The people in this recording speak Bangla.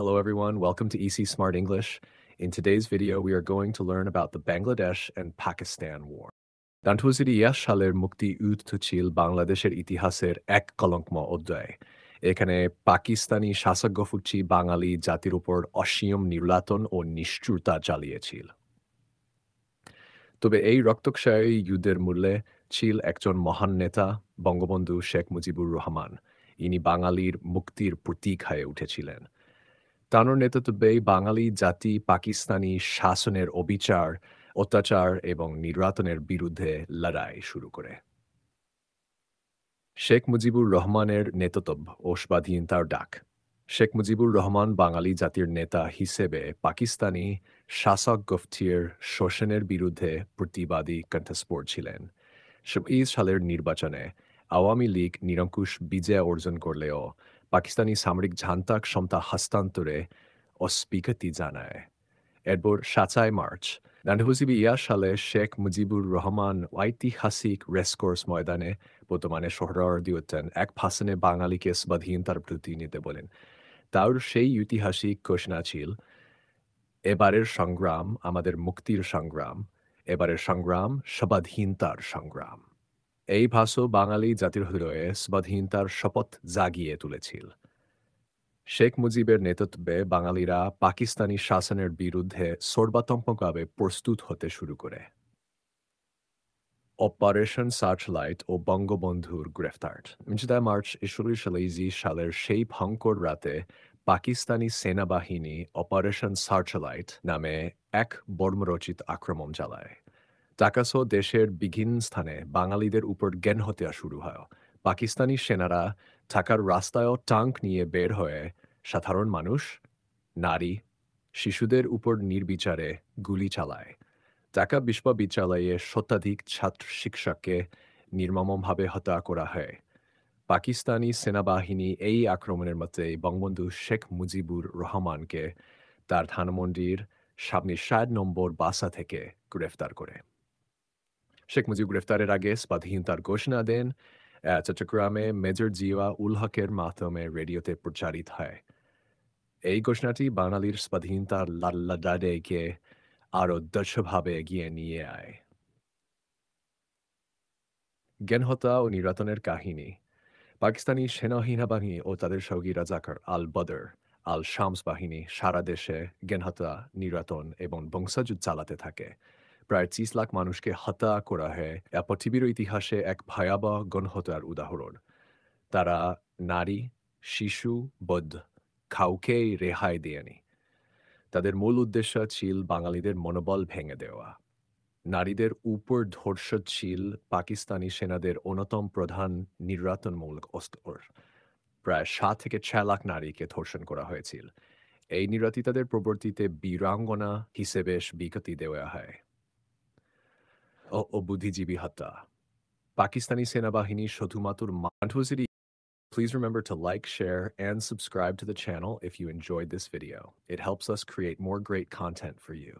Hello everyone, welcome to EC Smart English. In today's video, we are going to learn about the Bangladesh and Pakistan War. 1920 সালের মুক্তিযুদ্ধ ছিল বাংলাদেশের ইতিহাসের এক কলঙ্কময় অধ্যায়। এখানে পাকিস্তানি শাসকগোষ্ঠী বাঙালি জাতির উপর অসীম নির্যাতন ও নিষ্ঠুরতা চালিয়েছিল। তবে এই রক্তক্ষয়ী যুদ্ধের মূলে ছিল একজন মহান নেতা, বঙ্গবন্ধু শেখ মুজিবুর রহমান। ইনি বাঙালির মুক্তির প্রতীক হয়ে উঠেছিলেন। তাঁর নেতৃত্বে বাঙালি জাতি পাকিস্তানি শাসনের অবিচার, অত্যাচার এবং নির্যাতনের বিরুদ্ধে লড়াই শুরু করে। শেখ মুজিবুর রহমানের নেতৃত্ব ও স্বাধীনতার ডাক। শেখ মুজিবুর রহমান বাঙালি জাতির নেতা হিসেবে পাকিস্তানি শাসক গোষ্ঠীর শোষণের বিরুদ্ধে প্রতিবাদী কণ্ঠস্বর ছিলেন। 19 সালের নির্বাচনে আওয়ামী লীগ নিরঙ্কুশ বিজয় অর্জন করলেও পাকিস্তানি সামরিক ঝান্তা ক্ষমতা হস্তান্তরে অস্বীকৃতি জানায়। এরপর 7 মার্চ 1920 সালে শেখ মুজিবুর রহমান ঐতিহাসিক রেসকোর্স ময়দানে বর্তমানে সোহরাওয়ার্দী এক ভাষণে বাঙালিকে স্বাধীনতার প্রতি নিতে বলেন। তার সেই ঐতিহাসিক ঘোষণা ছিল, এবারের সংগ্রাম আমাদের মুক্তির সংগ্রাম, এবারের সংগ্রাম স্বাধীনতার সংগ্রাম। এই ভাষণ বাঙালি জাতির হৃদয়ে স্বাধীনতার শপথ জাগিয়ে তুলেছিল। শেখ মুজিবের নেতৃত্বে বাঙালিরা পাকিস্তানি শাসনের বিরুদ্ধে সর্বাত্মকভাবে প্রস্তুত হতে শুরু করে। অপারেশন সার্চলাইট ও বঙ্গবন্ধুর গ্রেফতার। 19 মার্চ 1940 সালের সেই ভয়ঙ্কর রাতে পাকিস্তানি সেনাবাহিনী অপারেশন সার্চলাইট নামে এক বর্বরোচিত আক্রমণ চালায়। ঢাকাসহ দেশের বিভিন্ন স্থানে বাঙালিদের উপর গণহত্যা শুরু হয়। পাকিস্তানি সেনারা ঢাকার রাস্তায় ট্যাঙ্ক নিয়ে বের হয়ে সাধারণ মানুষ, নারী, শিশুদের উপর নির্বিচারে গুলি চালায়। ঢাকা বিশ্ববিদ্যালয়ে শতাধিক ছাত্র শিক্ষককে নির্মমভাবে হত্যা করা হয়। পাকিস্তানি সেনাবাহিনী এই আক্রমণের মধ্যে বঙ্গবন্ধু শেখ মুজিবুর রহমানকে তার ধানমন্ডির সামনে 60 নম্বর বাসা থেকে গ্রেফতার করে। শেখ মুজিব গ্রেফতারের আগে স্বাধীনতার ঘোষণা দেন। চট্টগ্রামে মেজর জিয়া উল হকের মাধ্যমে রেডিওতে প্রচারিত হয়। এই ঘোষণাটি বাঙালির স্বাধীনতার লড়াইকে আরও দৃঢ়ভাবে এগিয়ে নিয়ে আয়। গণহত্যা ও নির্যাতনের কাহিনী। পাকিস্তানি সেনাবাহিনী ও তাদের সঙ্গী রাজাকার আল বদর, আল শামস বাহিনী সারা দেশে গণহত্যা, নির্যাতন এবং বংশযুদ্ধ চালাতে থাকে। প্রায় 30 লাখ মানুষকে হত্যা করা হয়। পৃথিবীর ইতিহাসে এক ভয়াবহ গণহত্যার উদাহরণ। তারা নারী, শিশু, বৌদ্ধ কাউকেই রেহাই দেয়নি। তাদের মূল উদ্দেশ্য ছিল বাঙালিদের মনোবল ভেঙে দেওয়া। নারীদের উপর ধর্ষণ ছিল পাকিস্তানি সেনাদের অন্যতম প্রধান নির্যাতনমূলক অস্ত্র। প্রায় 7 থেকে 6 লাখ নারীকে ধর্ষণ করা হয়েছিল। এই নির্যাতিতাদের পরবর্তীতে বীরাঙ্গনা হিসেবে স্বীকৃতি দেওয়া হয়। ও বুদ্ধিজীবী হত্যা। পাকিস্তানি সেনাবাহিনী শুধুমাত্র মাঠুসিরি। Please remember to like, share, and subscribe to the channel if you enjoyed this video. It helps us create more great content for you.